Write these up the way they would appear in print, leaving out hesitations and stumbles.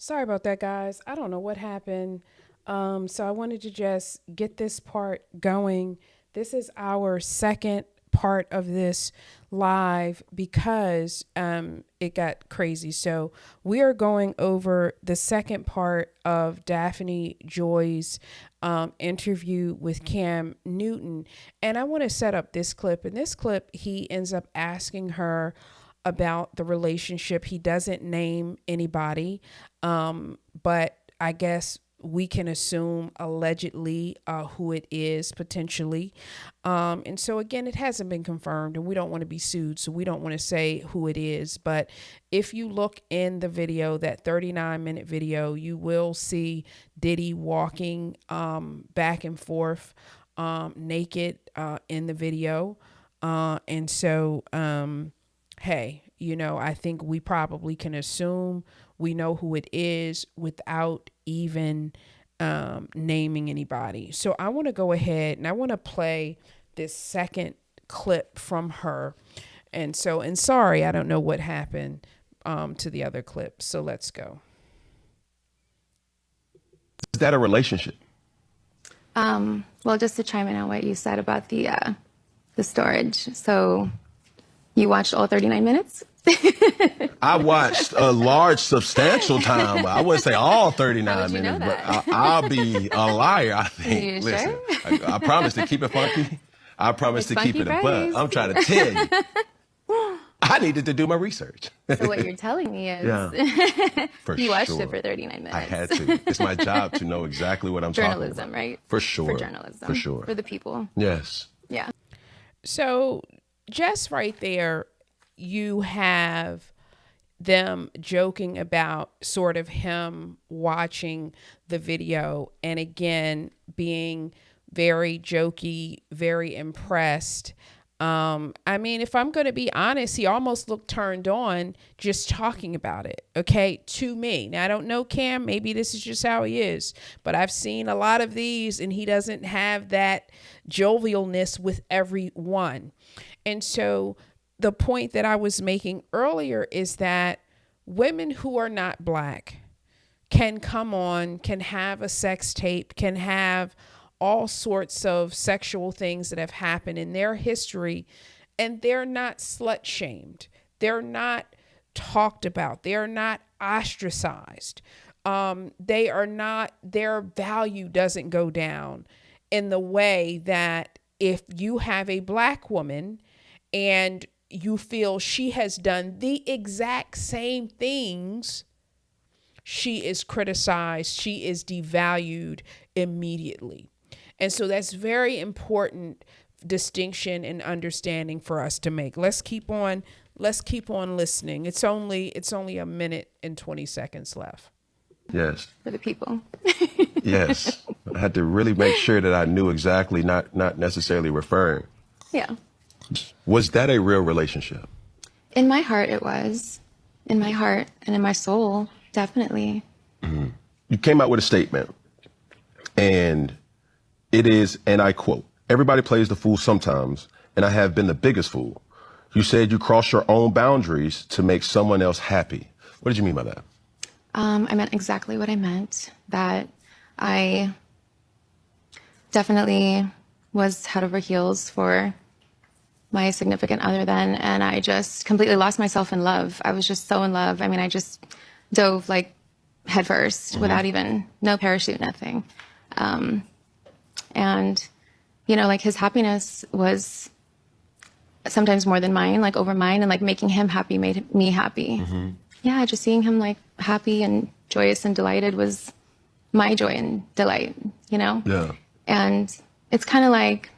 Sorry about that, guys. I don't know what happened. So I wanted to just get this part going. This is our second part of this live because it got crazy. So we are going over the second part of Daphne Joy's interview with Cam Newton. And I want to set up this clip. In this clip, he ends up asking her about the relationship. He doesn't name anybody, but I guess we can assume allegedly who it is potentially. And so again, it hasn't been confirmed and we don't want to be sued. So we don't want to say who it is. But if you look in the video, that 39-minute video, you will see Diddy walking back and forth naked in the video. And so, hey, I think we probably can assume we know who it is without even naming anybody. So I want to go ahead and I want to play this second clip from her. And sorry, I don't know what happened to the other clip. So let's go. Is that a relationship? Well, just to chime in on what you said about the storage. So you watched all 39 minutes? I watched a large, substantial time. I wouldn't say all 39 minutes, but I'll be a liar, I think. You Listen, sure? I promise to keep it funky. I promise to keep it a buzz. phrase. I'm trying to tell you. I needed to do my research. So what you're telling me is For you watched sure. it for 39 minutes. I had to. It's my job to know exactly what I'm talking about. Journalism, right? For sure. For journalism. For sure. For the people. Yes. Yeah. So just right there, you have them joking about sort of him watching the video and again being very jokey, very impressed. I mean, if I'm going to be honest, he almost looked turned on just talking about it. Okay. To me. Now, I don't know Cam. Maybe this is just how he is, but I've seen a lot of these and he doesn't have that jovialness with everyone. And so the point that I was making earlier is that women who are not black can come on, can have a sex tape, can have all sorts of sexual things that have happened in their history, and they're not slut shamed. They're not talked about. They're not ostracized. They are not, their value doesn't go down in the way that if you have a black woman and you feel she has done the exact same things, she is criticized, she is devalued immediately. And so that's very important distinction and understanding for us to make. Let's keep on listening. It's only a minute and 20 seconds left. Yes. For the people. Yes. I had to really make sure that I knew exactly, not necessarily referring. Yeah. Was that a real relationship? In my heart, it was. In my heart and in my soul, definitely. Mm-hmm. You came out with a statement, and it is, and I quote, "Everybody plays the fool sometimes, and I have been the biggest fool." You said you cross your own boundaries to make someone else happy. What did you mean by that? I meant exactly what I meant, that I definitely was head over heels for my significant other then, and I just completely lost myself in love. I was just so in love. I mean, I just dove like headfirst without even, no parachute, nothing. And, like his happiness was sometimes more than mine, like over mine, and like making him happy made me happy. Mm-hmm. Yeah, just seeing him like happy and joyous and delighted was my joy and delight, Yeah. And it's kind of like,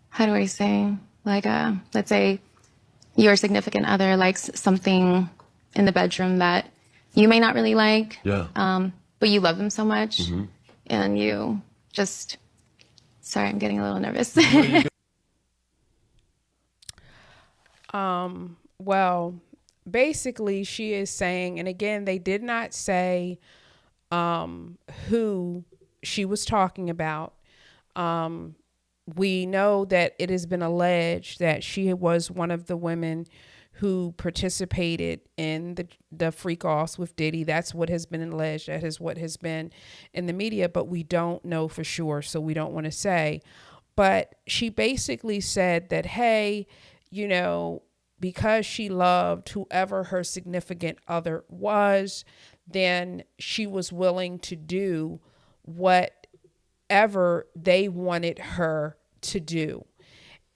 how do I say, like, let's say your significant other likes something in the bedroom that you may not really like, but you love them so much, and you just, sorry, I'm getting a little nervous. Well, basically she is saying, and again, they did not say who she was talking about. We know that it has been alleged that she was one of the women who participated in the freak offs with Diddy. That's what has been alleged. That is what has been in the media, but we don't know for sure, so we don't want to say. But she basically said that, hey, you know, because she loved whoever her significant other was, then she was willing to do whatever they wanted her to do.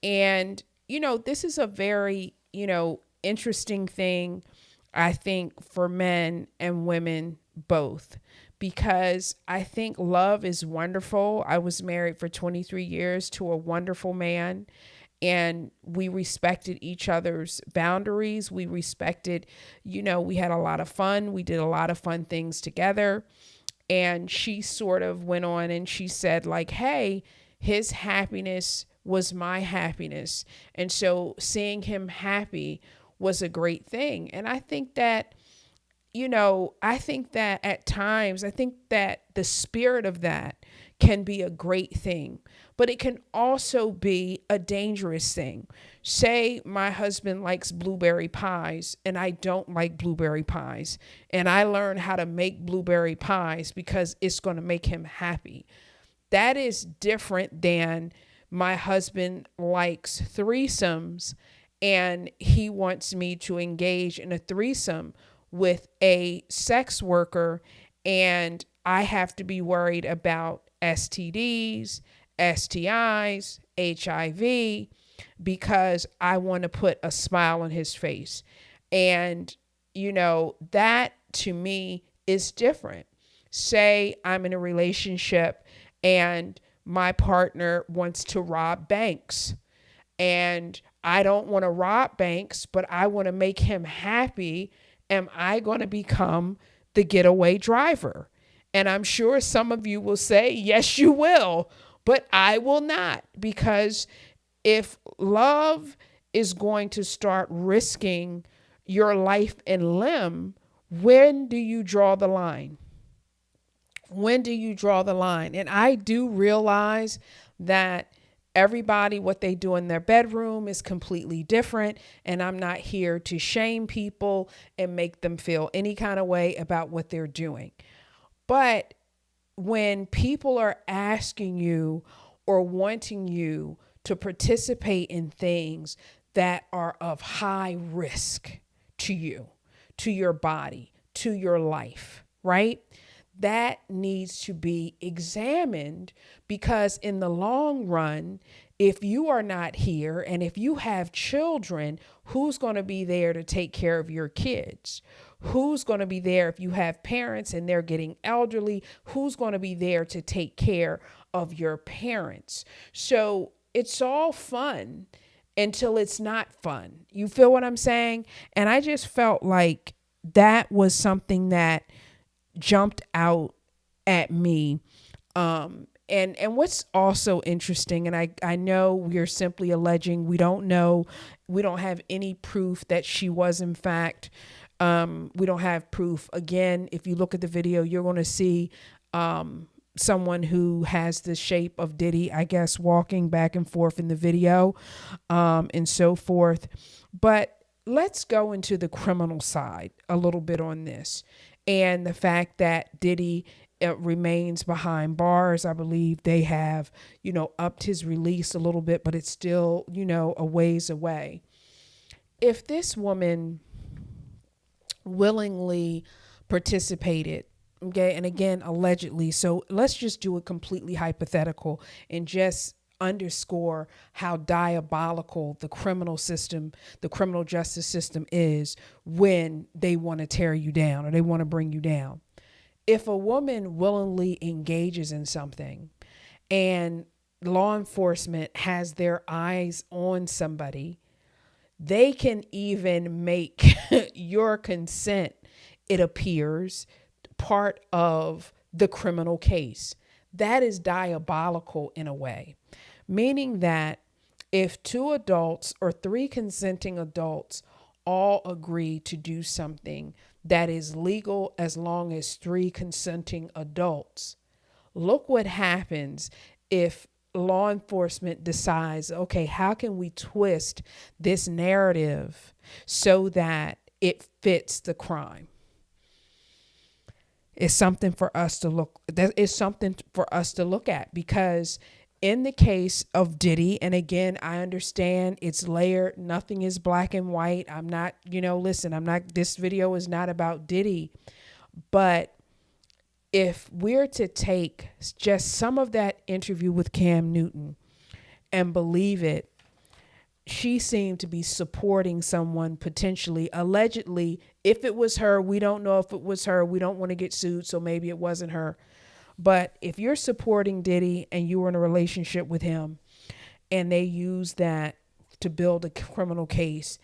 And, you know, this is a very, you know, interesting thing, I think, for men and women both, because I think love is wonderful. I was married for 23 years to a wonderful man, and we respected each other's boundaries. We respected, you know, we had a lot of fun. We did a lot of fun things together. And she sort of went on and she said, like, hey, his happiness was my happiness. And so seeing him happy was a great thing. And I think that, you know, I think that at times, I think that the spirit of that can be a great thing, but it can also be a dangerous thing. Say my husband likes blueberry pies and I don't like blueberry pies, and I learn how to make blueberry pies because it's going to make him happy. That is different than my husband likes threesomes and he wants me to engage in a threesome with a sex worker, and I have to be worried about STDs, STIs, HIV, because I want to put a smile on his face. And, you know, that to me is different. Say I'm in a relationship and my partner wants to rob banks, and I don't want to rob banks, but I want to make him happy. Am I going to become the getaway driver? And I'm sure some of you will say, yes, you will, but I will not, because if love is going to start risking your life and limb, when do you draw the line? When do you draw the line? And I do realize that everybody, what they do in their bedroom is completely different. And I'm not here to shame people and make them feel any kind of way about what they're doing. But when people are asking you or wanting you to participate in things that are of high risk to you, to your body, to your life, right? That needs to be examined, because in the long run, if you are not here and if you have children, who's going to be there to take care of your kids? Who's going to be there if you have parents and they're getting elderly? Who's going to be there to take care of your parents? So it's all fun until it's not fun. You feel what I'm saying? And I just felt like that was something that jumped out at me. And what's also interesting, and I know we're simply alleging, we don't know, we don't have any proof that she was in fact, we don't have proof. Again, if you look at the video, you're going to see someone who has the shape of Diddy, I guess, walking back and forth in the video, and so forth. But let's go into the criminal side a little bit on this, and the fact that Diddy remains behind bars. I believe they have, you know, upped his release a little bit, but it's still, you know, a ways away. If this woman willingly participated, okay, and again, allegedly, so let's just do it completely hypothetical and just underscore how diabolical the criminal system, the criminal justice system is when they want to tear you down or they want to bring you down. If a woman willingly engages in something and law enforcement has their eyes on somebody, they can even make your consent, it appears, part of the criminal case. That is diabolical in a way, meaning that if two adults or three consenting adults all agree to do something that is legal as long as three consenting adults, look what happens if law enforcement decides, okay, how can we twist this narrative so that it fits the crime? It's something for us to look. That is something for us to look at, because in the case of Diddy, and again, I understand it's layered. Nothing is black and white. I'm not, listen, I'm not, this video is not about Diddy, but if we're to take just some of that interview with Cam Newton and believe it, she seemed to be supporting someone potentially, allegedly. If it was her, we don't know if it was her. We don't want to get sued, so maybe it wasn't her. But if you're supporting Diddy and you were in a relationship with him and they use that to build a criminal case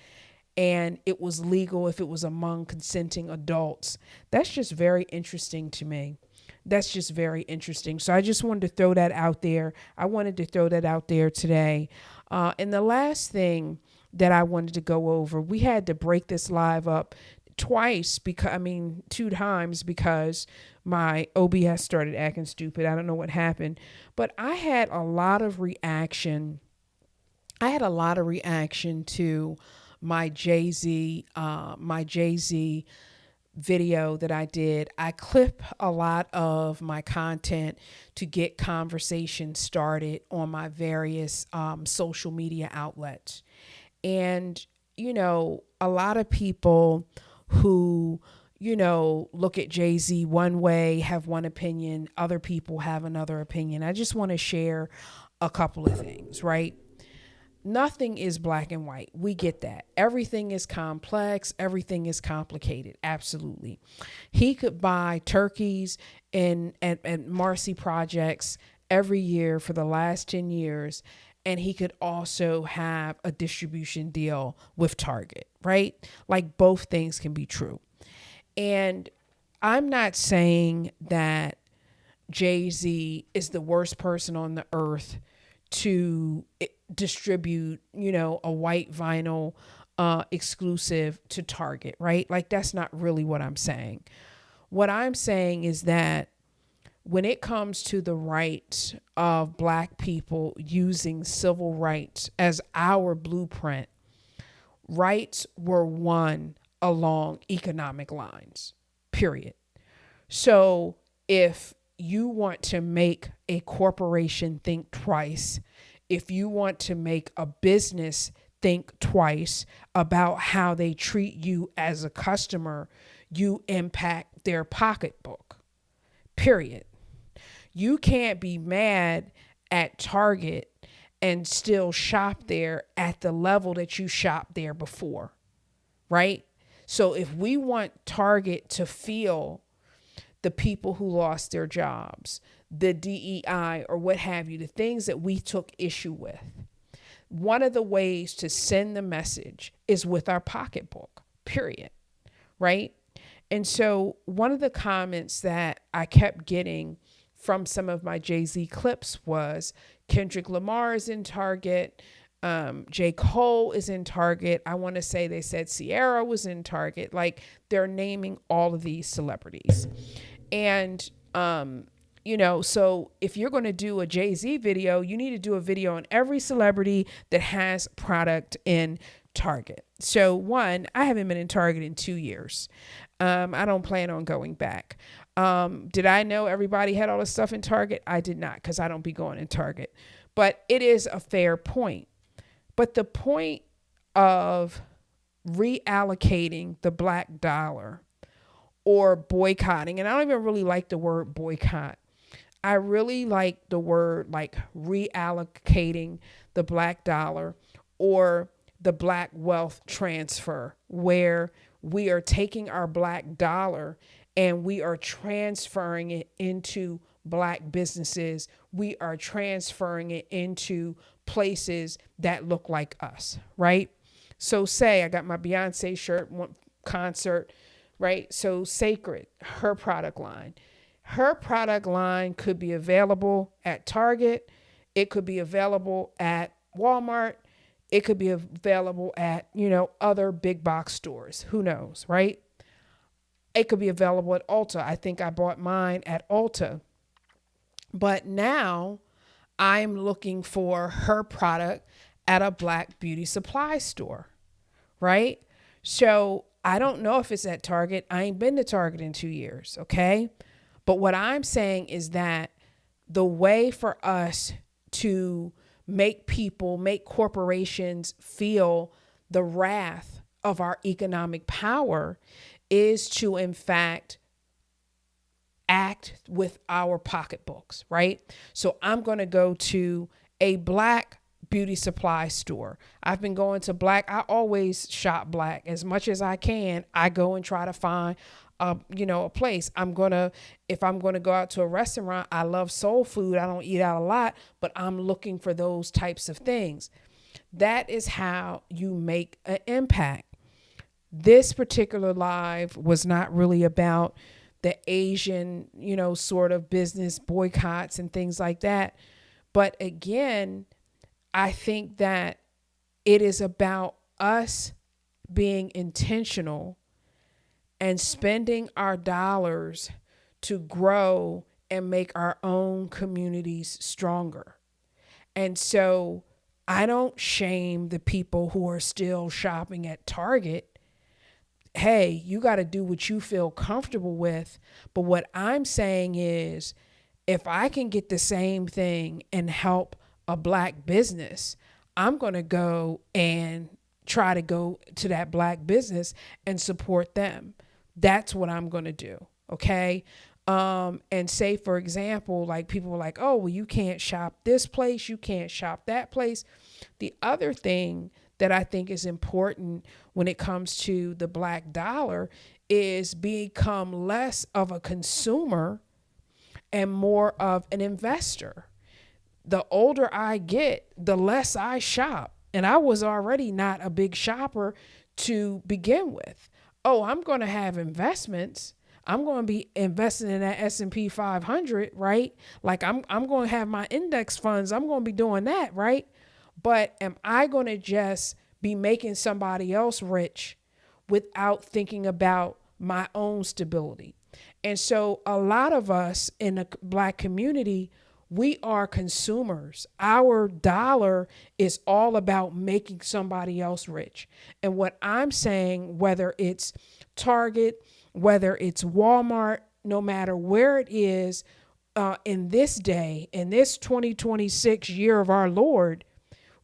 and it was legal if it was among consenting adults, that's just very interesting to me. That's just very interesting. So I just wanted to throw that out there. I wanted to throw that out there today. And the last thing that I wanted to go over, we had to break this live up twice because, 2 times because my OBS started acting stupid. I don't know what happened, but I had a lot of reaction. To my Jay-Z video that I did. I clip a lot of my content to get conversation started on my various social media outlets. And, a lot of people who, look at Jay-Z one way, have one opinion, other people have another opinion. I just want to share a couple of things, right? Nothing is black and white. We get that. Everything is complex. Everything is complicated. Absolutely. He could buy turkeys at Marcy Projects every year for the last 10 years. And he could also have a distribution deal with Target, right? Like both things can be true. And I'm not saying that Jay-Z is the worst person on the earth to distribute, a white vinyl exclusive to Target, right? Like that's not really what I'm saying. What I'm saying is that when it comes to the rights of Black people using civil rights as our blueprint, rights were won along economic lines, period. So if you want to make a corporation think twice, if you want to make a business think twice about how they treat you as a customer, you impact their pocketbook, period. You can't be mad at Target and still shop there at the level that you shopped there before, right? So if we want Target to feel the people who lost their jobs, the DEI or what have you, the things that we took issue with, one of the ways to send the message is with our pocketbook, period, right? And so one of the comments that I kept getting from some of my Jay-Z clips was Kendrick Lamar is in Target. J. Cole is in Target. I want to say they said Sierra was in Target. Like they're naming all of these celebrities. And, so if you're going to do a Jay-Z video, you need to do a video on every celebrity that has product in Target. So one, I haven't been in Target in 2 years. I don't plan on going back. Did I know everybody had all this stuff in Target? I did not, because I don't be going in Target. But it is a fair point. But the point of reallocating the black dollar or boycotting, and I don't even really like the word boycott. I really like the word like reallocating the black dollar or the black wealth transfer, where we are taking our black dollar and we are transferring it into black businesses. We are transferring it into places that look like us, right? So say I got my Beyonce shirt, one concert, right? So Sacred, her product line. Her product line could be available at Target. It could be available at Walmart. It could be available at, other big box stores. Who knows, right? It could be available at Ulta. I think I bought mine at Ulta. But now I'm looking for her product at a black beauty supply store, right? So I don't know if it's at Target. I ain't been to Target in 2 years, okay? But what I'm saying is that the way for us to make corporations feel the wrath of our economic power is to, in fact, act with our pocketbooks, right? So I'm going to go to a black beauty supply store. I've been going to black. I always shop black as much as I can. I go and try to find a place. If I'm going to go out to a restaurant, I love soul food. I don't eat out a lot, but I'm looking for those types of things. That is how you make an impact. This particular live was not really about the Asian, sort of business boycotts and things like that. But again, I think that it is about us being intentional and spending our dollars to grow and make our own communities stronger. And so I don't shame the people who are still shopping at Target. Hey, you got to do what you feel comfortable with. But what I'm saying is, if I can get the same thing and help a black business, I'm going to go and try to go to that black business and support them. That's what I'm going to do. Okay. And say, for example, like people were like, oh, well, you can't shop this place. You can't shop that place. The other thing that I think is important when it comes to the black dollar is become less of a consumer and more of an investor. The older I get, the less I shop. And I was already not a big shopper to begin with. Oh, I'm going to have investments. I'm going to be investing in that S&P 500, right? Like I'm going to have my index funds. I'm going to be doing that, right? But am I going to just be making somebody else rich without thinking about my own stability? And so a lot of us in the black community, we are consumers. Our dollar is all about making somebody else rich. And what I'm saying, whether it's Target, whether it's Walmart, no matter where it is, in this day, in this 2026 year of our Lord,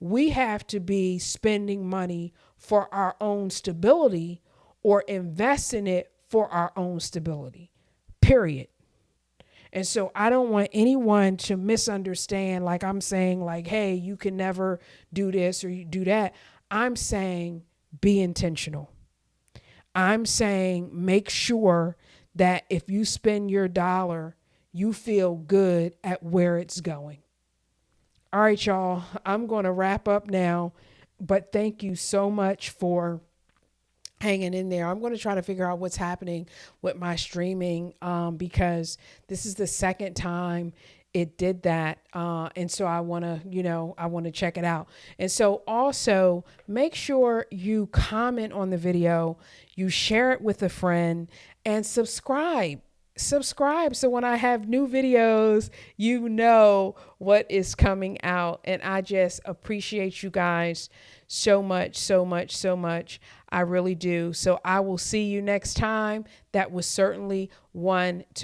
we have to be spending money for our own stability or investing it for our own stability, period. And so I don't want anyone to misunderstand, like I'm saying, like, hey, you can never do this or you do that. I'm saying be intentional. I'm saying make sure that if you spend your dollar, you feel good at where it's going. All right, y'all, I'm going to wrap up now, but thank you so much for hanging in there. I'm going to try to figure out what's happening with my streaming because this is the second time it did that. And so I want to check it out. And so also make sure you comment on the video, you share it with a friend, and subscribe. So when I have new videos, you know what is coming out. And I just appreciate you guys so much, so much, so much. I really do. So I will see you next time. That was certainly one to